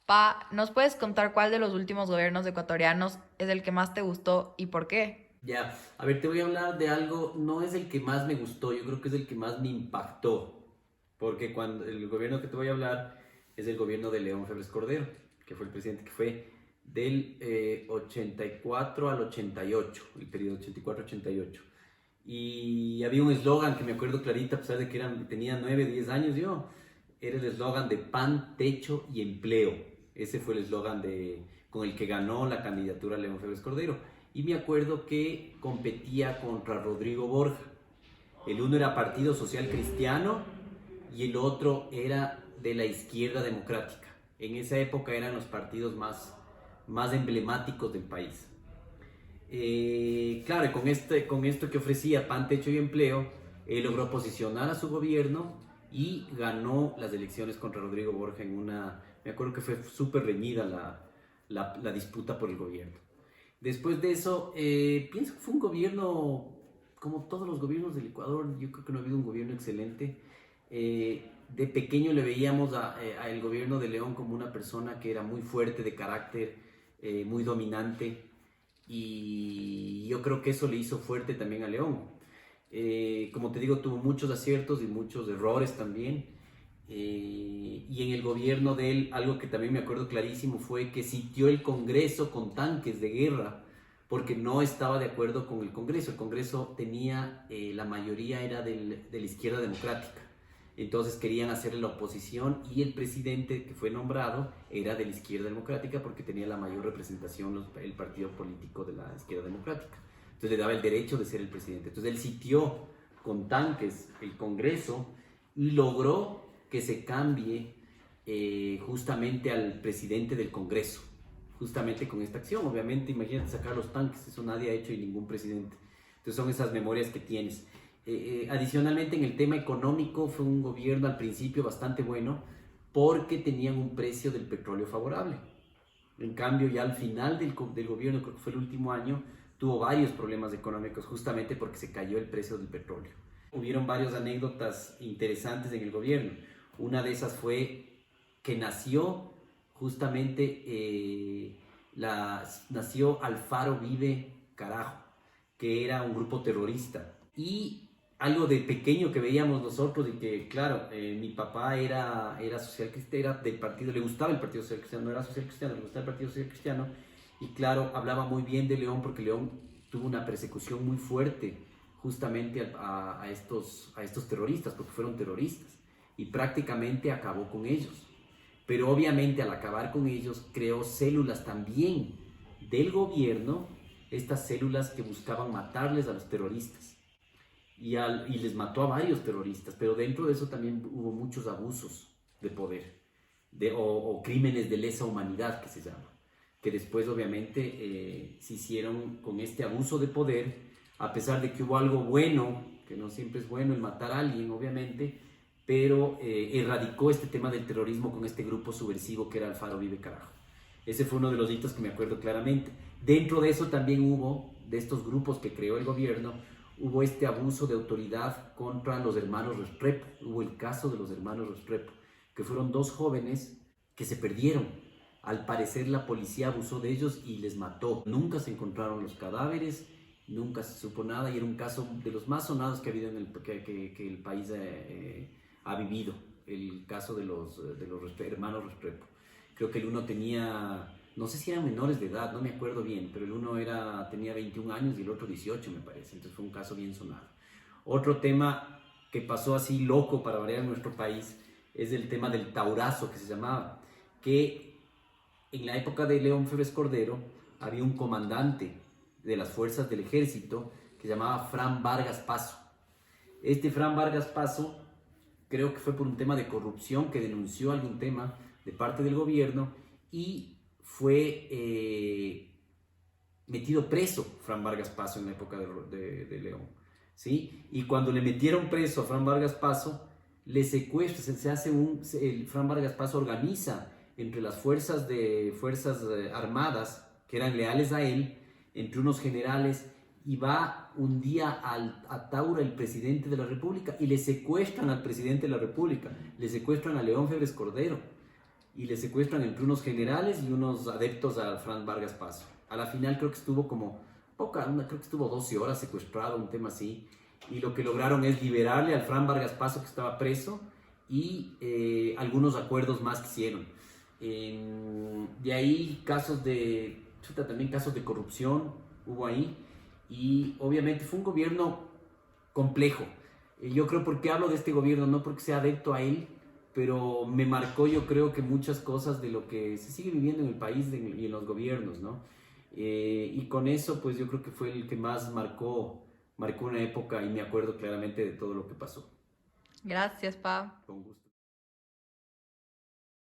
Pa, ¿nos puedes contar cuál de los últimos gobiernos ecuatorianos es el que más te gustó y por qué? Ya, a ver, te voy a hablar de algo, no es el que más me gustó, yo creo que es el que más me impactó, porque cuando el gobierno que te voy a hablar es el gobierno de León Febres Cordero, que fue el presidente que fue del 84 al 88, el periodo 84-88. Y había un eslogan que me acuerdo clarito, a pesar de que tenía 9 10 años yo, era el eslogan de pan, techo y empleo. Ese fue el eslogan con el que ganó la candidatura León Febres Cordero. Y me acuerdo que competía contra Rodrigo Borja. El uno era Partido Social Cristiano y el otro era de la Izquierda Democrática. En esa época eran los partidos más emblemáticos del país. Claro, con esto que ofrecía pan, techo y empleo, logró posicionar a su gobierno y ganó las elecciones contra Rodrigo Borja me acuerdo que fue súper reñida la disputa por el gobierno. Después de eso, pienso que fue un gobierno, como todos los gobiernos del Ecuador, yo creo que no ha habido un gobierno excelente. De pequeño le veíamos a el gobierno de León como una persona que era muy fuerte de carácter, muy dominante, y yo creo que eso le hizo fuerte también a León. Como te digo, tuvo muchos aciertos y muchos errores también. Y en el gobierno de él, algo que también me acuerdo clarísimo fue que sitió el Congreso con tanques de guerra porque no estaba de acuerdo con el Congreso. El Congreso tenía, la mayoría era de la izquierda democrática. Entonces querían hacerle la oposición y el presidente que fue nombrado era de la izquierda democrática porque tenía la mayor representación el partido político de la izquierda democrática. Entonces le daba el derecho de ser el presidente. Entonces él sitió con tanques el Congreso y logró que se cambie justamente al presidente del Congreso, justamente con esta acción. Obviamente, imagínate sacar los tanques, eso nadie ha hecho y ningún presidente. Entonces son esas memorias que tienes. Adicionalmente, en el tema económico, fue un gobierno al principio bastante bueno porque tenían un precio del petróleo favorable. En cambio, ya al final del gobierno, creo que fue el último año, tuvo varios problemas económicos justamente porque se cayó el precio del petróleo. Hubieron varias anécdotas interesantes en el gobierno. Una de esas fue que nació justamente, nació Alfaro Vive Carajo, que era un grupo terrorista. Y algo de pequeño que veíamos nosotros y que, claro, mi papá era social cristiano, era del partido, le gustaba el Partido Social Cristiano, no era social cristiano, le gustaba el Partido Social Cristiano, y claro, hablaba muy bien de León porque León tuvo una persecución muy fuerte justamente a estos terroristas, porque fueron terroristas, y prácticamente acabó con ellos. Pero obviamente al acabar con ellos creó células también del gobierno, estas células que buscaban matarles a los terroristas y les mató a varios terroristas, pero dentro de eso también hubo muchos abusos de poder o crímenes de lesa humanidad que se llama, que después obviamente se hicieron con este abuso de poder, a pesar de que hubo algo bueno, que no siempre es bueno el matar a alguien obviamente, pero erradicó este tema del terrorismo con este grupo subversivo que era Alfaro Vive Carajo. Ese fue uno de los hitos que me acuerdo claramente. Dentro de eso también hubo, de estos grupos que creó el gobierno, hubo este abuso de autoridad contra los hermanos Restrepo. Hubo el caso de los hermanos Restrepo, que fueron dos jóvenes que se perdieron. Al parecer la policía abusó de ellos y les mató. Nunca se encontraron los cadáveres, nunca se supo nada y era un caso de los más sonados que ha habido que el país ha vivido. El caso de los hermanos Restrepo. Creo que el uno tenía, no sé si eran menores de edad, no me acuerdo bien, pero el uno tenía 21 años y el otro 18 me parece, entonces fue un caso bien sonado. Otro tema que pasó así loco para variar en nuestro país es el tema del taurazo que se llamaba, que en la época de León Febres Cordero había un comandante de las fuerzas del ejército que se llamaba Fran Vargas Paso. Este Fran Vargas Paso creo que fue por un tema de corrupción que denunció algún tema de parte del gobierno y fue metido preso Fran Vargas Paso en la época de León. ¿Sí? Y cuando le metieron preso a Fran Vargas Paso, le secuestra, el Fran Vargas Paso organiza entre las fuerzas armadas que eran leales a él, entre unos generales, y va un día a Taura el presidente de la República y le secuestran al presidente de la República, le secuestran a León Febres Cordero. y le secuestran entre unos generales y unos adeptos a Fran Vargas Paso. A la final creo que estuvo creo que estuvo 12 horas secuestrado, un tema así, y lo que lograron es liberarle al Fran Vargas Paso que estaba preso y algunos acuerdos más que hicieron. De ahí también casos de corrupción hubo ahí, y obviamente fue un gobierno complejo. Yo creo, porque hablo de este gobierno, no porque sea adepto a él, pero me marcó, yo creo, que muchas cosas de lo que se sigue viviendo en el país y en los gobiernos, ¿no? Y con eso, pues yo creo que fue el que más marcó una época, y me acuerdo claramente de todo lo que pasó. Gracias, Pa. Con gusto.